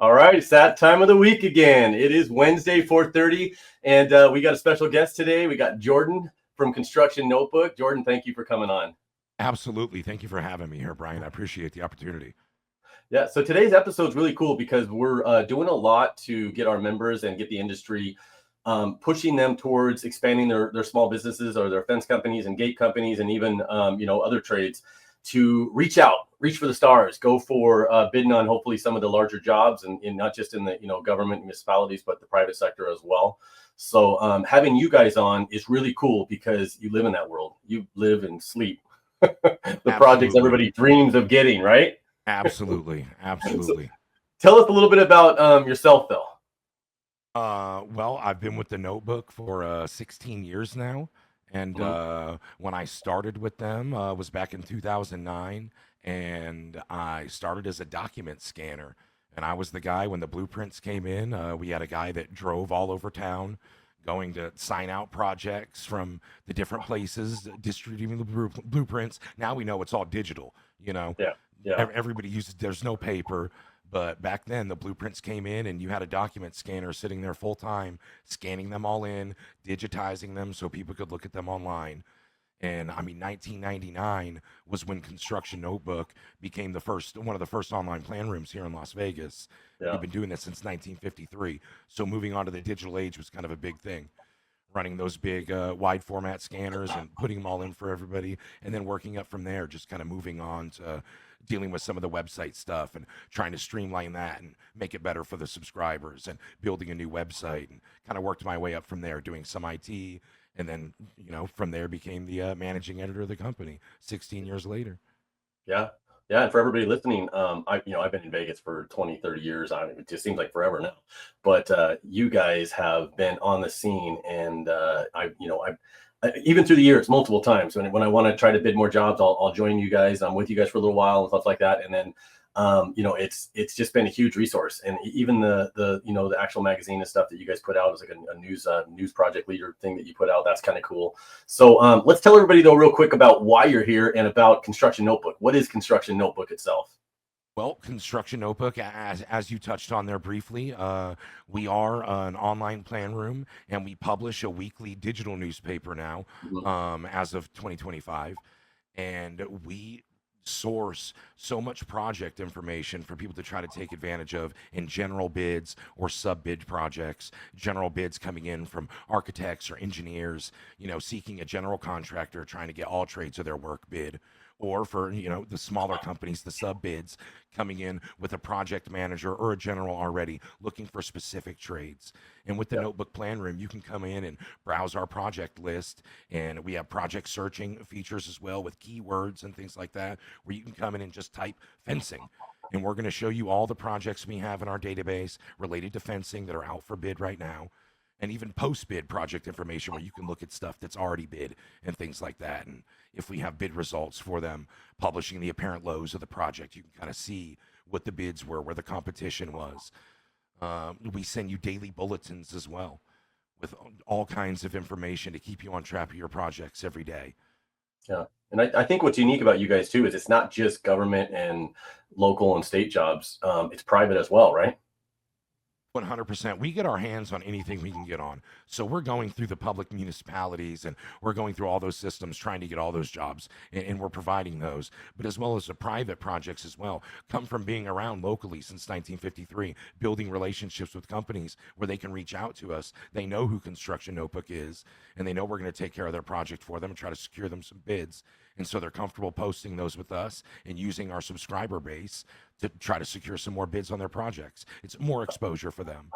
All right, it's that time of the week again. It is Wednesday, 4:30, and we got a special guest today. We got Jordan from Construction Notebook. Jordan, thank you for coming on. Absolutely. Thank you for having me here, Brian. I appreciate the opportunity. Yeah, so today's episode is really cool because we're doing a lot to get our members and get the industry pushing them towards expanding their small businesses or their fence companies and gate companies and even other trades to reach out, reach for the stars, go for bidding on hopefully some of the larger jobs and not just in the government municipalities but the private sector as well. So having you guys on is really cool because you live in that world. You live and sleep the projects Absolutely. everybody dreams of getting, right? Absolutely. So Absolutely. tell us a little bit about yourself, Phil. Well, I've been with the Notebook for 16 years now. And Mhm. when I started with them was back in 2009. And I started as a document scanner. And I was the guy when the blueprints came in. We had a guy that drove all over town going to sign out projects from the different places, distributing the blueprints. Now we know it's all digital, you know. Yeah, yeah, Everybody uses, there's no paper. But back then, the blueprints came in, and you had a document scanner sitting there full time, scanning them all in, digitizing them so people could look at them online. And I mean, 1999 was when Construction Notebook became one of the first online plan rooms here in Las Vegas. yeah. We've been doing this since 1953. So moving on to the digital age was kind of a big thing. Running those big wide format scanners and putting them all in for everybody, and then working up from there, just kind of moving on to dealing with some of the website stuff and trying to streamline that and make it better for the subscribers and building a new website, and kind of worked my way up from there, doing some IT, and then from there became the managing editor of the company 16 years later. Yeah. Yeah. And for everybody listening, I've been in Vegas for 20, 30 years. It just seems like forever now. But you guys have been on the scene and even through the years, multiple times when I want to try to bid more jobs, I'll join you guys. I'm with you guys for a little while and stuff like that. And then it's just been a huge resource. And even the actual magazine and stuff that you guys put out is like a news project leader thing that you put out. That's kind of cool. So let's tell everybody though real quick about why you're here and about Construction Notebook. What is Construction Notebook itself? Well, Construction Notebook, as you touched on there briefly, we are an online plan room, and we publish a weekly digital newspaper now, Mhm. as of 2025, and we source so much project information for people to try to take advantage of in general bids or sub bid projects. General bids coming in from architects or engineers, seeking a general contractor trying to get all trades of their work bid, or for the smaller companies, the sub bids coming in with a project manager or a general already looking for specific trades. And with the Yeah. Notebook plan room, you can come in and browse our project list, and we have project searching features as well with keywords and things like that, where you can come in and just type fencing, and we're going to show you all the projects we have in our database related to fencing that are out for bid right now, and even post-bid project information where you can look at stuff that's already bid and things like that. And if we have bid results for them, publishing the apparent lows of the project, you can kind of see what the bids were, where the competition was. We send you daily bulletins as well with all kinds of information to keep you on track of your projects every day. Yeah. And I think what's unique about you guys too is it's not just government and local and state jobs. It's private as well, right? 100%. We get our hands on anything we can get on. So we're going through the public municipalities, and we're going through all those systems trying to get all those jobs, and we're providing those. But as well as the private projects as well, come from being around locally since 1953, building relationships with companies where they can reach out to us. They know who Construction Notebook is, and they know we're going to take care of their project for them and try to secure them some bids. And so they're comfortable posting those with us and using our subscriber base to try to secure some more bids on their projects. It's more exposure for them.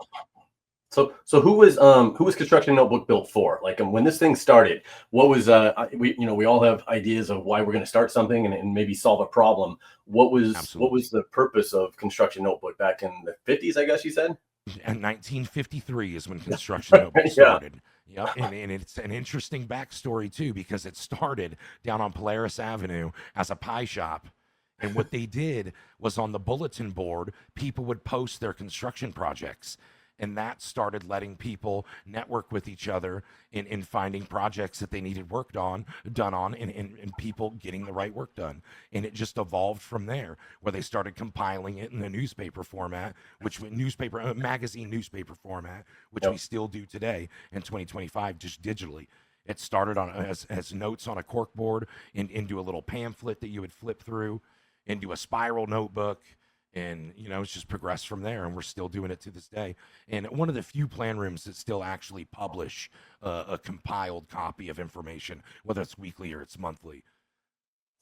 So who was Construction Notebook built for? Like when this thing started, what was we all have ideas of why we're going to start something and maybe solve a problem. What was Absolutely. the purpose of Construction Notebook back in the 50s, I guess you said? And 1953 is when Construction Notebook Yeah. started. Yep, and it's an interesting backstory too, because it started down on Polaris Avenue as a pie shop. And what they did was on the bulletin board, people would post their construction projects. And that started letting people network with each other in finding projects that they needed worked on, done on, and people getting the right work done. And it just evolved from there, where they started compiling it in the newspaper format, which magazine newspaper format, which we Yep. still do today in 2025, just digitally. It started on as notes on a cork board, into a little pamphlet that you would flip through, into a spiral notebook, and it's just progressed from there, and we're still doing it to this day. And one of the few plan rooms that still actually publish a compiled copy of information, whether it's weekly or it's monthly.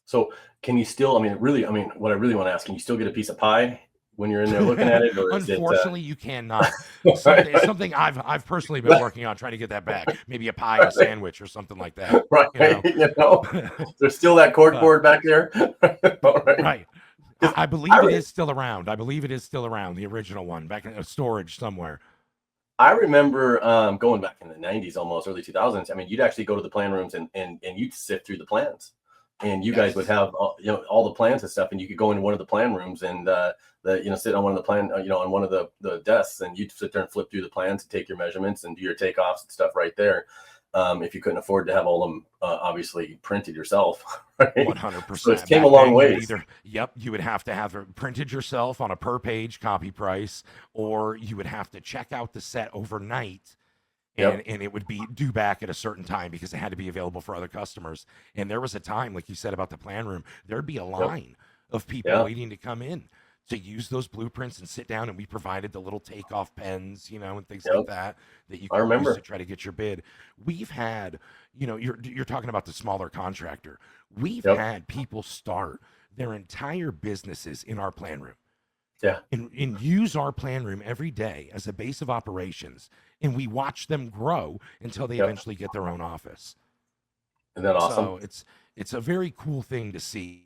So can you still, I mean, really, I mean, what I really want to ask, can you still get a piece of pie when you're in there looking at it, or is it, Unfortunately, you cannot. right, Something I've personally been working on, trying to get that back. Maybe a pie and a right, sandwich or something like that. right, You know, there's still that cork but board back there. All right. right. 'Cause I believe I, it is still around. I believe it is still around, the original one, back in a storage somewhere. I remember going back in the 90s, almost early 2000s. I mean, you'd actually go to the plan rooms and you'd sift through the plans, and you guys would Yes. have all the plans and stuff, and you could go into one of the plan rooms and sit on one of the plan on one of the desks, and you'd sit there and flip through the plans and take your measurements and do your takeoffs and stuff right there. If you couldn't afford to have all of them obviously printed yourself, right? So it's 100%. came a Back long then, you would ways. either, yep, you would have to have it printed yourself on a per page copy price, or you would have to check out the set overnight, Yep. and it would be due back at a certain time because it had to be available for other customers. And there was a time, like you said about the plan room, there'd be a Yep. line of people Yeah. waiting to come in to use those blueprints and sit down, and we provided the little takeoff pens, and things like Yep. that you I could use to remember. try to get your bid. We've had, you're talking about the smaller contractor. We've Yep. had people start their entire businesses in our plan room, Yeah. and use our plan room every day as a base of operations, and we watch them grow until they Yep. eventually get their own office. Isn't that awesome? So it's a very cool thing to see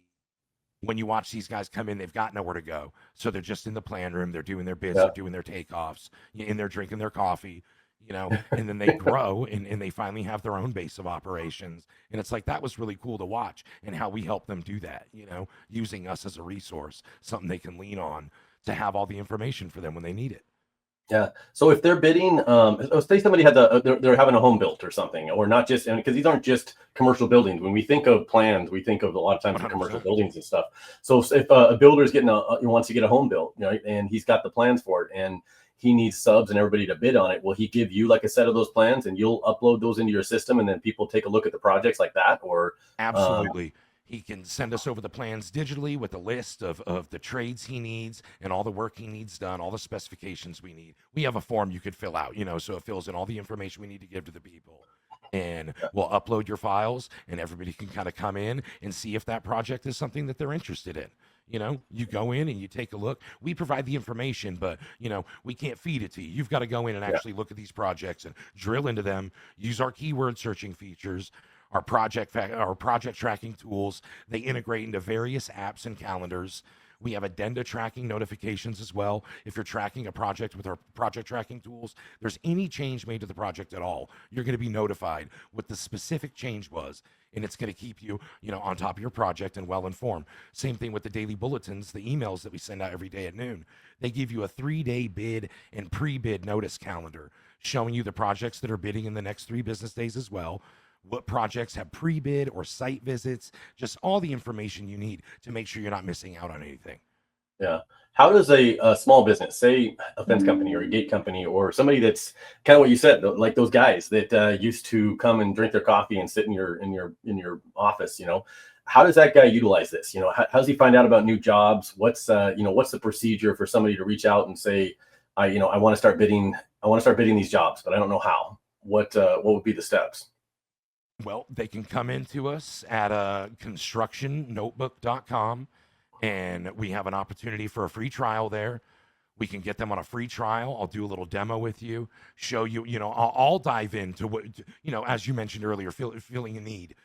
when you watch these guys come in. They've got nowhere to go, so they're just in the plan room, they're doing their bids, Yeah. they're doing their takeoffs, and they're drinking their coffee, and then they grow, and they finally have their own base of operations. And it's like, that was really cool to watch, and how we help them do that, using us as a resource, something they can lean on to have all the information for them when they need it. Yeah. So if they're bidding, say somebody has they're having a home built or something, or not just, and because these aren't just commercial buildings. When we think of plans, we think of a lot of times the commercial 100%. buildings and stuff. So if a builder is getting he wants to get a home built, and he's got the plans for it, and he needs subs and everybody to bid on it, will he give you like a set of those plans, and you'll upload those into your system, and then people take a look at the projects like that, or um, Absolutely. He can send us over the plans digitally with a list of the trades he needs and all the work he needs done, all the specifications we need. We have a form you could fill out, so it fills in all the information we need to give to the people. And we'll upload your files, and everybody can kind of come in and see if that project is something that they're interested in. You go in and you take a look. We provide the information, but we can't feed it to you. You've got to go in and yeah, actually look at these projects and drill into them. Use our keyword searching features, our project tracking tools. They integrate into various apps and calendars. We have addenda tracking notifications as well. If you're tracking a project with our project tracking tools, there's any change made to the project at all, you're going to be notified what the specific change was, and it's going to keep you, on top of your project and well informed. Same thing with the daily bulletins, the emails that we send out every day at noon. They give you a 3-day bid and pre-bid notice calendar, showing you the projects that are bidding in the next 3 business days as well, what projects have pre-bid or site visits, just all the information you need to make sure you're not missing out on anything. yeah. How does a small business, say a fence company or a gate company, or somebody that's kind of what you said, like those guys that used to come and drink their coffee and sit in your office, how does that guy utilize this? How does he find out about new jobs? What's what's the procedure for somebody to reach out and say, I want to start bidding, these jobs, but I don't know how. What would be the steps? Well, they can come into us at constructionnotebook.com, and we have an opportunity for a free trial there. We can get them on a free trial. I'll do a little demo with you, show you, I'll dive into what, as you mentioned earlier, feeling a need.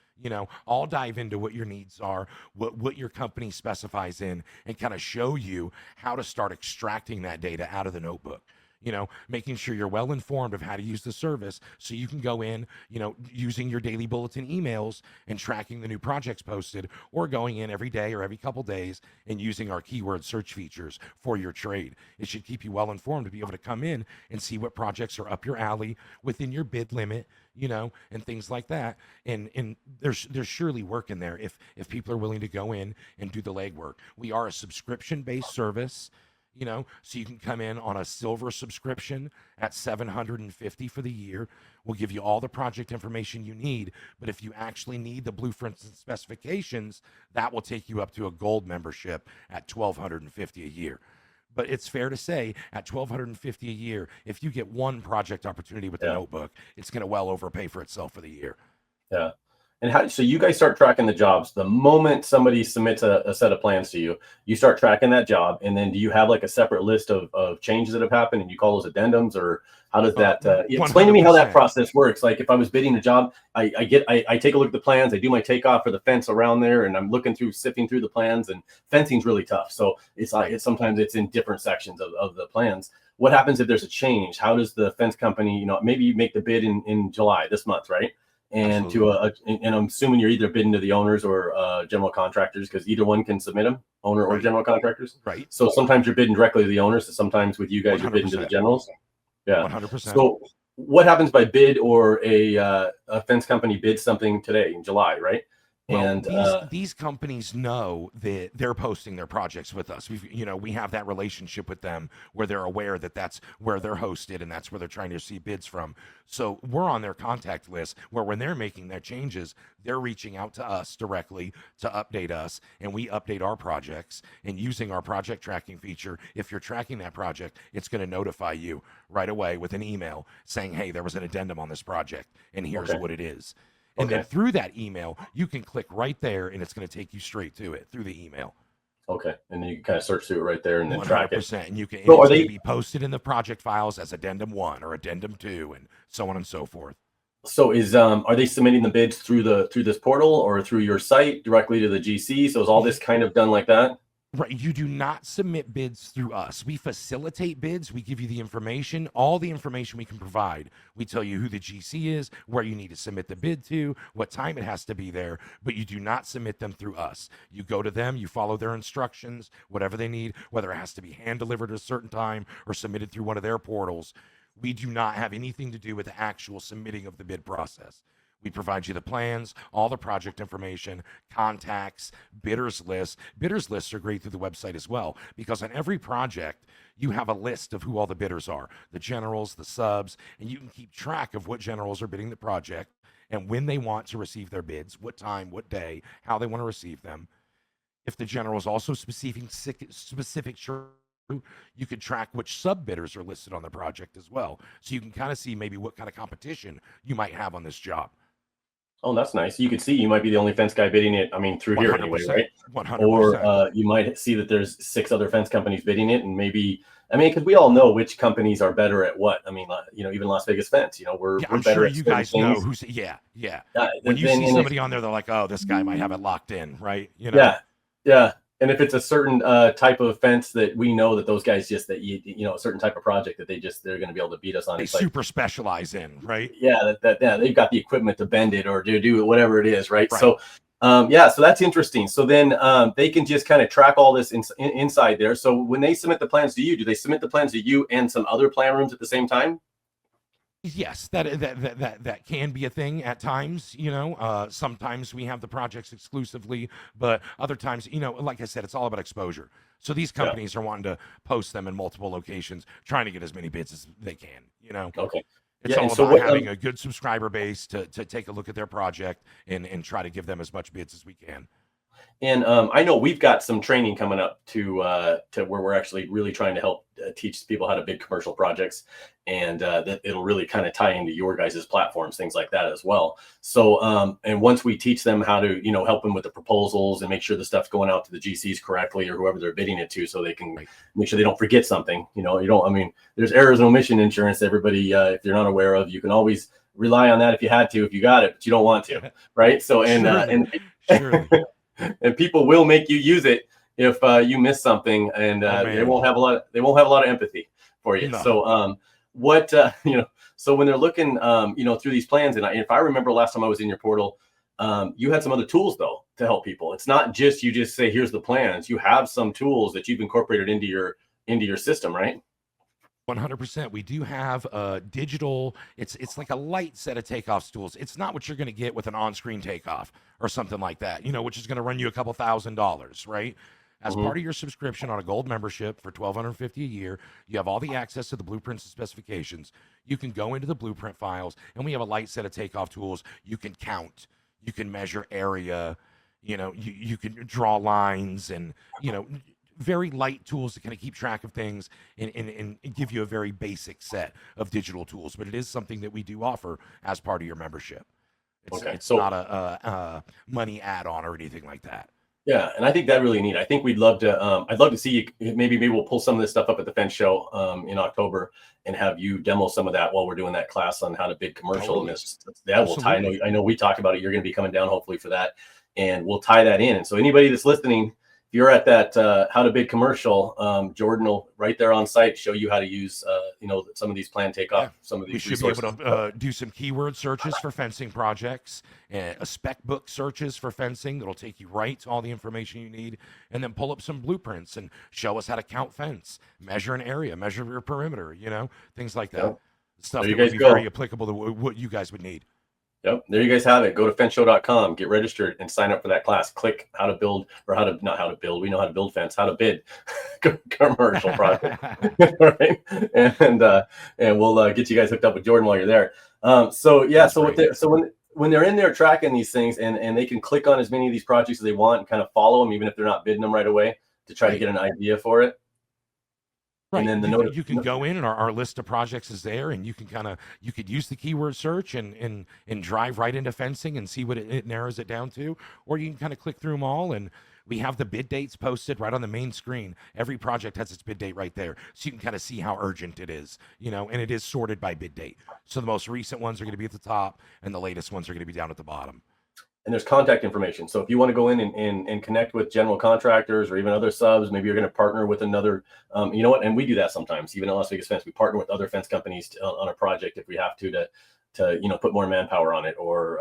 I'll dive into what your needs are, what your company specifies in, and kind of show you how to start extracting that data out of the notebook. making sure you're well informed of how to use the service so you can go in, using your daily bulletin emails and tracking the new projects posted, or going in every day or every couple days and using our keyword search features for your trade. It should keep you well informed to be able to come in and see what projects are up your alley within your bid limit, and things like that. And there's surely work in there if people are willing to go in and do the legwork. We are a subscription based service, so you can come in on a silver subscription at $750 for the year. We'll give you all the project information you need, but if you actually need the blueprints and specifications, that will take you up to a gold membership at $1,250 a year. But it's fair to say at $1,250 a year, if you get one project opportunity with the notebook, it's going to well overpay for itself for the year. Yeah. And so you guys start tracking the jobs the moment somebody submits a set of plans to you. You start tracking that job, and then do you have like a separate list of changes that have happened, and you call those addendums, or how does that? Explain to me how that process works. Like if I was bidding a job, I take a look at the plans, I do my takeoff for the fence around there, and I'm sifting through the plans, and fencing's really tough. So sometimes it's in different sections of the plans. What happens if there's a change? How does the fence company, maybe you make the bid in July this month, right? And and I'm assuming you're either bidding to the owners or general contractors, because either one can submit them, owner or general contractors. Right. So sometimes you're bidding directly to the owners, and sometimes with you guys, 100%. You're bidding to the generals. Yeah. 100%. So what happens by bid, or a fence company bids something today in July, right? Well, and these companies know that they're posting their projects with us. We have that relationship with them where they're aware that that's where they're hosted and that's where they're trying to see bids from. So we're on their contact list, where when they're making their changes, they're reaching out to us directly to update us, and we update our projects. And using our project tracking feature, if you're tracking that project, it's going to notify you right away with an email saying, hey, there was an addendum on this project, and here's what it is. And then through that email, you can click right there, and it's going to take you straight to it through the email. Okay, and then you can kind of search through it right there and then track it. And you can. So it's going to be posted in the project files as addendum 1 or addendum 2, and so on and so forth. So are they submitting the bids through this portal or through your site directly to the GC? So is all this kind of done like that? Right. You do not submit bids through us. We facilitate bids. We give you the information, all the information we can provide. We tell you who the GC is, where you need to submit the bid to, what time it has to be there, but you do not submit them through us. You go to them, you follow their instructions, whatever they need, whether it has to be hand delivered at a certain time or submitted through one of their portals. We do not have anything to do with the actual submitting of the bid process. We provide you the plans, all the project information, contacts, bidders lists. Bidders lists are great through the website as well, because on every project, you have a list of who all the bidders are, the generals, the subs, and you can keep track of what generals are bidding the project and when they want to receive their bids, what time, what day, how they want to receive them. If the general is also specific, you could track which sub bidders are listed on the project as well. So you can kind of see maybe what kind of competition you might have on this job. Oh, that's nice. You could see you might be the only fence guy bidding it. I mean, through here anyway, right? 100%. Or you might see that there's 6 other fence companies bidding it, and maybe, because we all know which companies are better at what. I mean, even Las Vegas Fence, we're I'm better sure at you guys know things. who's when you see somebody on there, they're like, oh, this guy might have it locked in, right? Yeah. And if it's a certain type of fence that we know that those guys just a certain type of project that they're going to be able to beat us on. They super specialize in, right? Yeah, they've got the equipment to bend it or do it, whatever it is, right? So, so that's interesting. So then they can just kind of track all this inside there. So when they submit the plans to you, do they submit the plans to you and some other plan rooms at the same time? Yes, that can be a thing at times. Sometimes we have the projects exclusively, but other times, like I said, it's all about exposure. So these companies are wanting to post them in multiple locations, trying to get as many bids as they can. Okay. It's all about having a good subscriber base to take a look at their project and try to give them as much bids as we can. And I know we've got some training coming up to where we're actually really trying to help teach people how to bid commercial projects, and that it'll really kind of tie into your guys' platforms, things like that as well. So and once we teach them how to help them with the proposals and make sure the stuff's going out to the GCs correctly or whoever they're bidding it to, so they can make sure they don't forget something. There's errors and omission insurance. Everybody, if you're not aware of, you can always rely on that if you had to, if you got it, but you don't want to, right? So Surely. And people will make you use it if you miss something, and they won't have a lot of empathy for you. No. So, what so when they're looking, through these plans, and if I remember last time I was in your portal, you had some other tools though to help people. It's not just you just say here's the plans. You have some tools that you've incorporated into your system, right? 100%. We do have digital. It's like a light set of takeoff tools. It's not what you're going to get with an on-screen takeoff or something like that. Which is going to run you a couple $1,000s, right? As Mm-hmm. part of your subscription on a gold membership for $1,250 a year, you have all the access to the blueprints and specifications. You can go into the blueprint files, and we have a light set of takeoff tools. You can count, you can measure area, you can draw lines, and very light tools to kind of keep track of things and give you a very basic set of digital tools. But it is something that we do offer as part of your membership. It's So not a money add-on or anything like that. yeah, and I think that really neat. I think we'd love to. I'd love to see you. Maybe we'll pull some of this stuff up at the fence show in October and have you demo some of that while we're doing that class on how to bid commercial. Totally. And we'll tie. I know we talked about it. You're going to be coming down hopefully for that, and we'll tie that in. And so anybody that's listening, if you're at that how to bid commercial, Jordan will right there on site show you how to use some of these plan takeoff, some of these. We should resources. be able to do some keyword searches for fencing projects, a spec book searches for fencing that'll take you right to all the information you need, and then pull up some blueprints and show us how to count fence, measure an area, measure your perimeter, things like that. Yep. Stuff There you that would guys be go. very applicable to what you guys would need. Yep. There you guys have it. Go to fenceshow.com, get registered, and sign up for that class. Click how to build, or not how to build. We know how to build fence, how to bid commercial project. Right. And we'll get you guys hooked up with Jordan while you're there. So when they're in there tracking these things and they can click on as many of these projects as they want and kind of follow them, even if they're not bidding them right away, to try to get an idea for it. Right. And then you can go in and our list of projects is there, and you could use the keyword search and drive right into fencing and see what it narrows it down to, or you can kind of click through them all, and we have the bid dates posted right on the main screen. Every project has its bid date right there, so you can kind of see how urgent it is, and it is sorted by bid date. So the most recent ones are going to be at the top, and the latest ones are going to be down at the bottom. And there's contact information. So if you want to go in and connect with general contractors or even other subs, maybe you're going to partner with another, and we do that sometimes, even at Las Vegas Fence, we partner with other fence companies on a project if we have to put more manpower on it or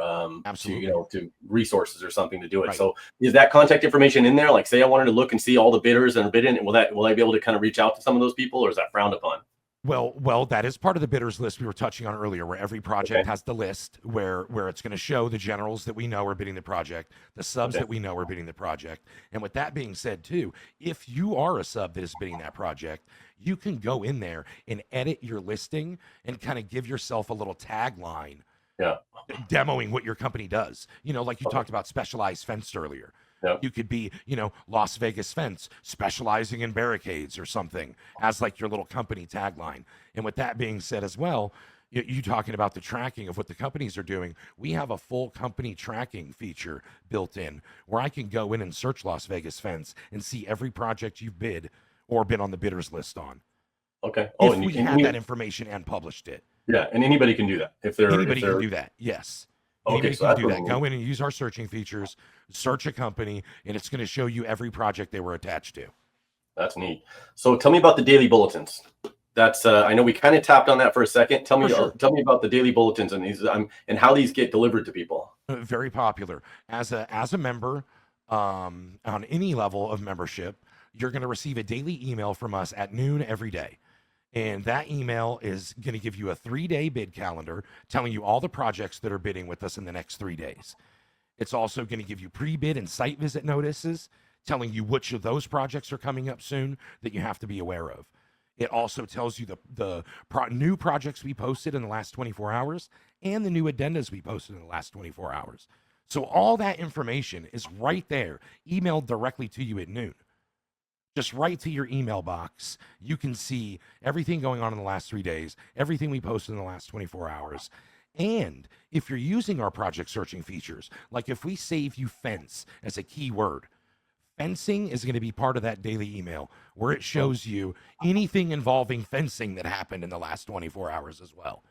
to resources or something to do it. Right. So is that contact information in there? Like say I wanted to look and see all the bidders that are bidding, will I be able to kind of reach out to some of those people, or is that frowned upon? Well, that is part of the bidders list we were touching on earlier, where every project has the list where it's going to show the generals that we know are bidding the project, the subs that we know are bidding the project. And with that being said, too, if you are a sub that is bidding that project, you can go in there and edit your listing and kind of give yourself a little tagline, demoing what your company does. Like you talked about specialized fence earlier. Yep. You could be, Las Vegas Fence, specializing in barricades or something as like your little company tagline. And with that being said as well, you talking about the tracking of what the companies are doing, we have a full company tracking feature built in where I can go in and search Las Vegas Fence and see every project you've bid or been on the bidders list on. Okay. If we had that information and published it. Yeah, and anybody can do that. Anybody can do that, yes. Anybody so can do that. Go in and use our searching features, search a company, and it's going to show you every project they were attached to. That's neat. So tell me about the daily bulletins. That's I know we kind of tapped on that for a second. Tell me about the daily bulletins and these and how these get delivered to people. Very popular. As a member on any level of membership, you're going to receive a daily email from us at noon every day. And that email is going to give you a 3-day bid calendar telling you all the projects that are bidding with us in the next 3 days. It's also going to give you pre-bid and site visit notices telling you which of those projects are coming up soon that you have to be aware of. It also tells you the new projects we posted in the last 24 hours and the new addendas we posted in the last 24 hours. So all that information is right there, emailed directly to you at noon. Just right to your email box, you can see everything going on in the last 3 days, everything we posted in the last 24 hours. And if you're using our project searching features, like if we save you fence as a keyword, fencing is going to be part of that daily email where it shows you anything involving fencing that happened in the last 24 hours as well.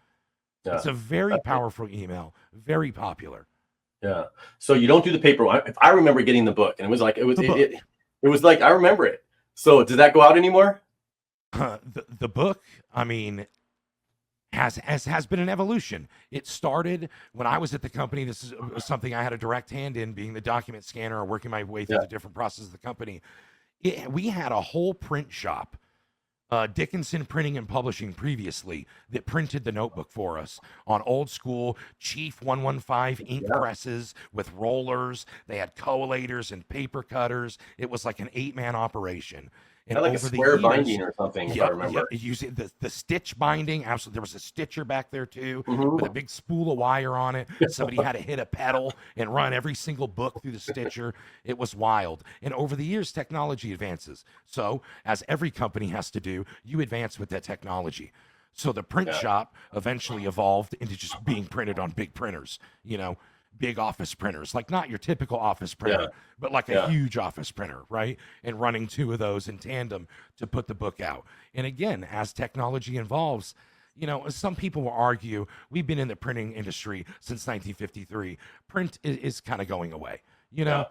Yeah. It's a very powerful email, very popular. Yeah. So you don't do the paper. If I remember getting the book, and it was like I remember it. So does that go out anymore? The book, I mean, has been an evolution. It started when I was at the company. This is something I had a direct hand in, being the document scanner or working my way through Yeah. the different processes of the company. We had a whole print shop, Dickinson Printing and Publishing previously, that printed the notebook for us on old school Chief 115 ink Yeah. presses with rollers. They had coallators and paper cutters. It was like an 8-man operation. And Had like a over the square years, binding or something, if I yep, remember. using the stitch binding. Absolutely, there was a stitcher back there too, with a Hmm. big spool of wire on it. Somebody had to hit a pedal and run every single book through the stitcher. It was wild. And over the years, technology advances. So, as every company has to do, you advance with that technology. So the print Yeah. shop eventually evolved into just being printed on big printers, big office printers, like not your typical office Yeah. printer, but like a Yeah. huge office printer, right? And running two of those in tandem to put the book out. And again, as technology evolves, some people will argue we've been in the printing industry since 1953. Print is kind of going away, you Yeah. know?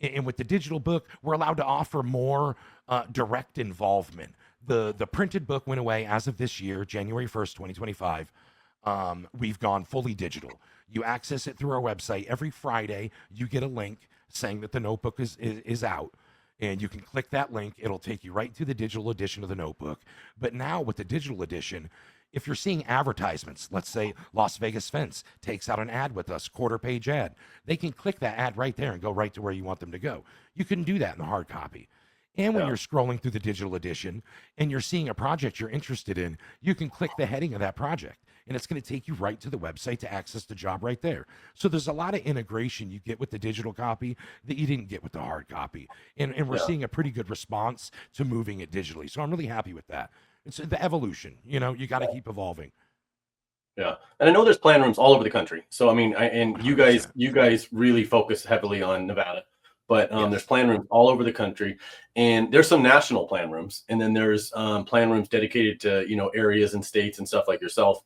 And with the digital book, we're allowed to offer more direct involvement. The printed book went away as of this year, January 1st, 2025. We've gone fully digital. You access it through our website every Friday. You get a link saying that the notebook is out, and you can click that link. It'll take you right to the digital edition of the notebook. But now with the digital edition, if you're seeing advertisements, let's say Las Vegas Fence takes out an ad with us, quarter page ad, they can click that ad right there and go right to where you want them to go. You can do that in the hard copy. And when Yeah. you're scrolling through the digital edition and you're seeing a project you're interested in, you can click the heading of that project and it's going to take you right to the website to access the job right there. So there's a lot of integration you get with the digital copy that you didn't get with the hard copy. And we're Yeah. seeing a pretty good response to moving it digitally. So I'm really happy with that. It's the evolution, you got to keep evolving. Yeah, and I know there's plan rooms all over the country. So I mean, and you guys, 100%. you guys really focus heavily on Nevada, but there's Yes. plan rooms all over the country, and there's some national plan rooms, and then there's plan rooms dedicated to areas and states and stuff like yourself.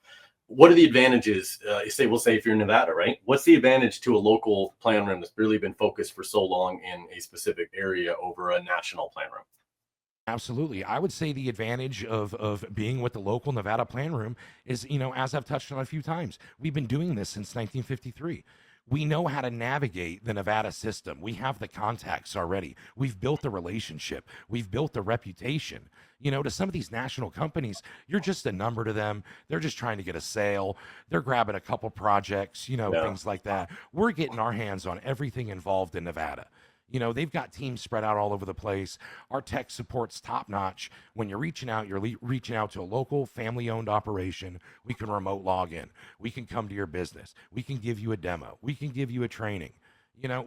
What are the advantages? Say we'll say if you're in Nevada, right? What's the advantage to a local plan room that's really been focused for so long in a specific area over a national plan room? Absolutely. I would say the advantage of being with the local Nevada plan room is, as I've touched on a few times, we've been doing this since 1953. We know how to navigate the Nevada system. We have the contacts already. We've built the relationship. We've built the reputation. To some of these national companies, you're just a number to them. They're just trying to get a sale. They're grabbing a couple projects, Yeah, things like that. We're getting our hands on everything involved in Nevada. They've got teams spread out all over the place. Our tech support's top notch. When you're reaching out, reaching out to a local family owned operation. We can remote log in. We can come to your business. We can give you a demo. We can give you a training.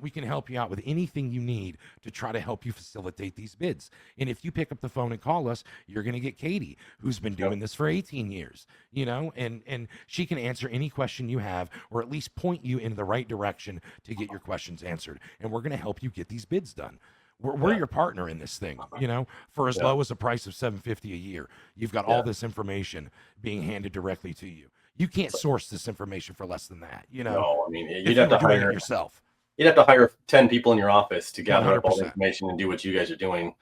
We can help you out with anything you need to try to help you facilitate these bids. And if you pick up the phone and call us, you're going to get Katie, who's been yep, doing this for 18 years, and she can answer any question you have or at least point you in the right direction to get your questions answered. And we're going to help you get these bids done. We're yeah, your partner in this thing, for as yeah. low as a price of $750 a year. You've got all Yeah. this information being handed directly to you. You can't source this information for less than that, No, I mean if you'd you have were to doing it hire yourself. 10 people in your office to gather up all the 100%. information and do what you guys are doing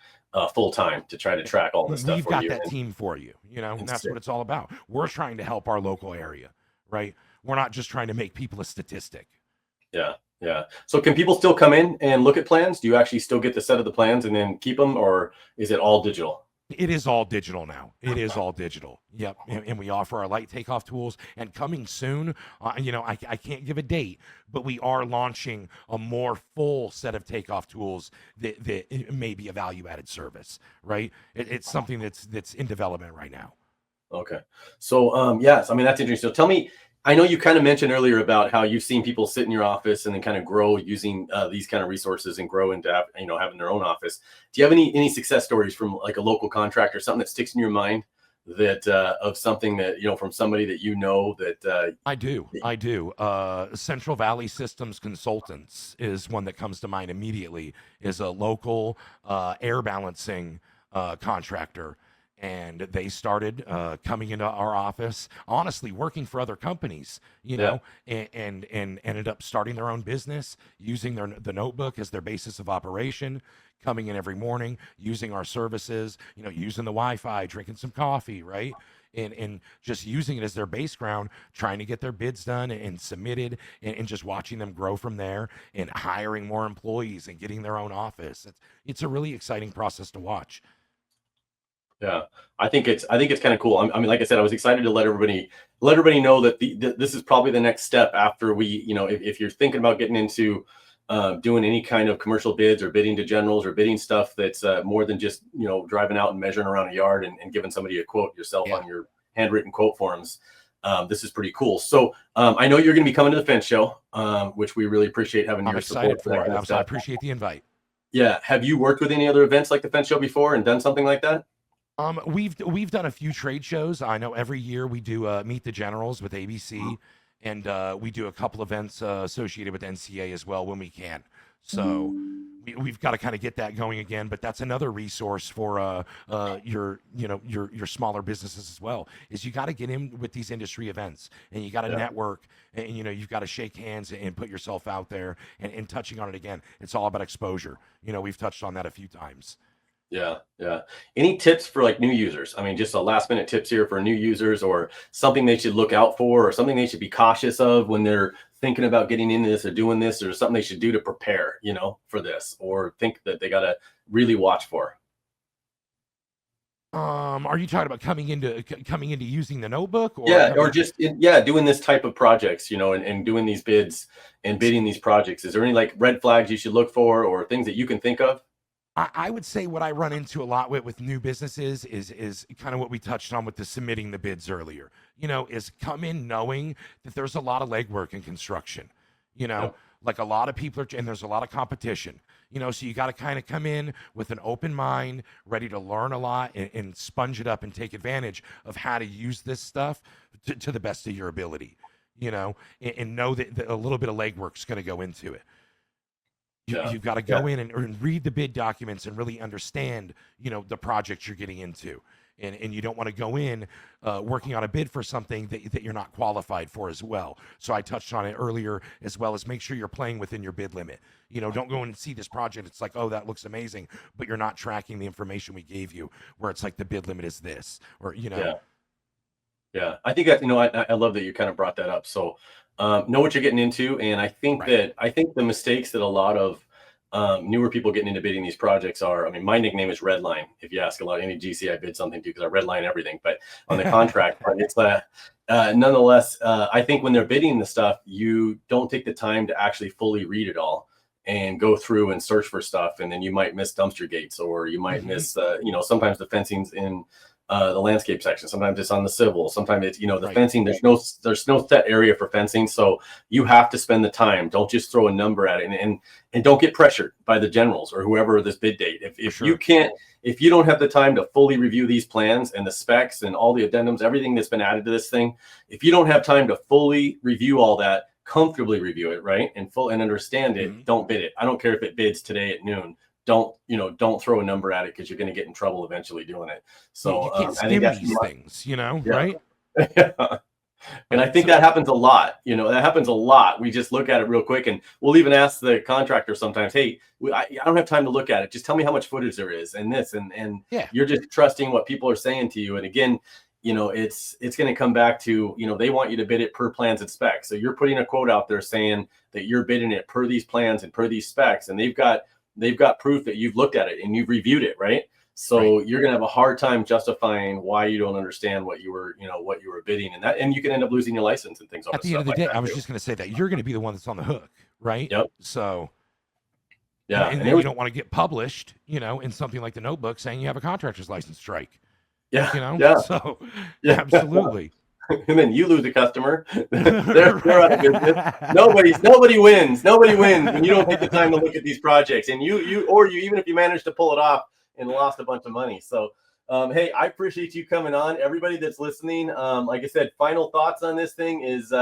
full time to try to track all this stuff We've for got you. that team for you, and And that's sick. what it's all about. We're trying to help our local area, right? We're not just trying to make people a statistic. Yeah, yeah. So can people still come in and look at plans? Do you actually still get the set of the plans and then keep them, or is it all digital? It is all digital now. It is all digital. Yep. And we offer our light takeoff tools. And coming soon, I can't give a date, but we are launching a more full set of takeoff tools that may be a value added service, right? It's something that's in development right now. Okay. So yes, I mean that's interesting. So tell me, I know you kind of mentioned earlier about how you've seen people sit in your office and then kind of grow using these kind of resources and grow into having their own office. Do you have any success stories from like a local contractor, something that sticks in your mind that of something that from somebody that that I do. I do. Central Valley Systems Consultants is one that comes to mind immediately. Is a local air balancing contractor, and they started coming into our office, honestly working for other companies, yeah, and ended up starting their own business, using the notebook as their basis of operation, coming in every morning, using our services, using the Wi-Fi, drinking some coffee, right? And just using it as their base ground, trying to get their bids done and submitted, and just watching them grow from there, and hiring more employees and getting their own office. It's a really exciting process to watch. Yeah, I think it's kind of cool. I mean, like I said, I was excited to let everybody know that this is probably the next step after we, if you're thinking about getting into doing any kind of commercial bids or bidding to generals or bidding stuff that's more than just driving out and measuring around a yard and giving somebody a quote yourself Yeah. on your handwritten quote forms. This is pretty cool. So I know you're going to be coming to the fence show, which we really appreciate having I'm your support excited for that for it. kind of I stuff. appreciate the invite. Yeah. Have you worked with any other events like the fence show before and done something like that? We've done a few trade shows. I know every year we do Meet the Generals with ABC, and we do a couple events associated with NCA as well when we can. So we've got to kind of get that going again. But that's another resource for your smaller businesses as well. Is you got to get in with these industry events, and you got to Yeah. network, and you've got to shake hands and put yourself out there. And touching on it again, it's all about exposure. We've touched on that a few times. Yeah, yeah. Any tips for like new users? I mean, just a last minute tips here for new users, or something they should look out for, or something they should be cautious of when they're thinking about getting into this or doing this, or something they should do to prepare, for this, or think that they got to really watch for. Are you talking about coming into using the notebook, or Yeah, or coming? just yeah, doing this type of projects, and doing these bids and bidding these projects. Is there any like red flags you should look for, or things that you can think of? I would say what I run into a lot with new businesses is kind of what we touched on with the submitting the bids earlier. Is come in knowing that there's a lot of legwork in construction. You know, Yep. like a lot of people are, and there's a lot of competition. So you got to kind of come in with an open mind, ready to learn a lot, and sponge it up and take advantage of how to use this stuff to the best of your ability. And know that a little bit of legwork's going to go into it. Yeah. You've got to Yeah. go in and read the bid documents and really understand, the project you're getting into. And you don't want to go in working on a bid for something that you're not qualified for as well. So I touched on it earlier, as well as make sure you're playing within your bid limit. Don't go in and see this project. It's like, oh, that looks amazing, but you're not tracking the information we gave you, where it's like the bid limit is this, or. Yeah. Yeah, I think that I love that you kind of brought that up. So know what you're getting into, and Right. I think the mistakes that a lot of newer people getting into bidding these projects are. I mean, my nickname is Redline. If you ask a lot any GC I bid something to, because I redline everything. But on the contract part, it's nonetheless. I think when they're bidding the stuff, you don't take the time to actually fully read it all and go through and search for stuff, and then you might miss dumpster gates, or you might Hmm. miss. Sometimes the fencing's in the landscape section. Sometimes it's on the civil. Sometimes it's the Right. fencing. There's no set area for fencing, so you have to spend the time. Don't just throw a number at it, and don't get pressured by the generals or whoever this bid date. For If you sure. can't, if you don't have the time to fully review these plans and the specs and all the addendums, everything that's been added to this thing, if you don't have time to fully review all that, comfortably review it, right, and understand it, Hmm. don't bid it. I don't care if it bids today at noon. Don't throw a number at it, because you're going to get in trouble eventually doing it. You So can't I think skim that's these things, yeah. right? And I Right. think So that happens a lot. That happens a lot. We just look at it real quick, and we'll even ask the contractor sometimes, "Hey, I don't have time to look at it. Just tell me how much footage there is, and this, and yeah. you're just trusting what people are saying to you." And again, it's going to come back to they want you to bid it per plans and specs. So you're putting a quote out there saying that you're bidding it per these plans and per these specs, and they've got proof that you've looked at it and you've reviewed it, right? Right. So you're going to have a hard time justifying why you don't understand what you were bidding, and you can end up losing your license and things over At the end stuff of the like day, that I was too. just going to say that you're going to be the one that's on the hook, right? Yep. So, and, Yeah. and And it then you was, don't want to get published, in something like the notebook saying you have a contractor's license strike, yeah, yeah, So, yeah. absolutely. And then you lose a customer. They're out of business. Right. Nobody wins. Nobody wins when you don't take the time to look at these projects. And you even if you manage to pull it off and lost a bunch of money. So hey, I appreciate you coming on. Everybody that's listening, like I said, final thoughts on this thing is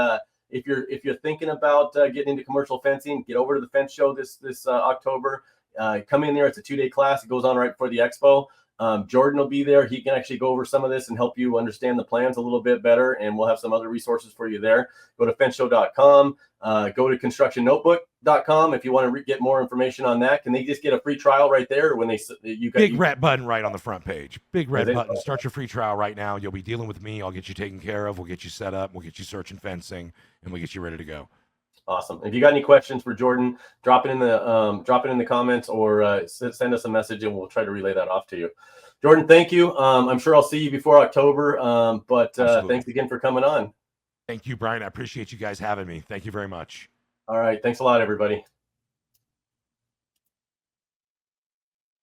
if you're thinking about getting into commercial fencing, get over to the fence show this October. Come in there. It's a 2-day class. It goes on right before the expo. Jordan will be there. He can actually go over some of this and help you understand the plans a little bit better. And we'll have some other resources for you there. Go to fenceshow.com. Go to constructionnotebook.com if you want to get more information on that. Can they just get a free trial right there when big red button right on the front page? Big red button. Start your free trial right now. You'll be dealing with me. I'll get you taken care of. We'll get you set up. We'll get you searching fencing, and we'll get you ready to go. Awesome. If you got any questions for Jordan, drop it in the comments, or send us a message and we'll try to relay that off to you. Jordan, thank you. I'm sure I'll see you before October, but thanks again for coming on. Thank you, Brian. I appreciate you guys having me. Thank you very much. All right. Thanks a lot, everybody.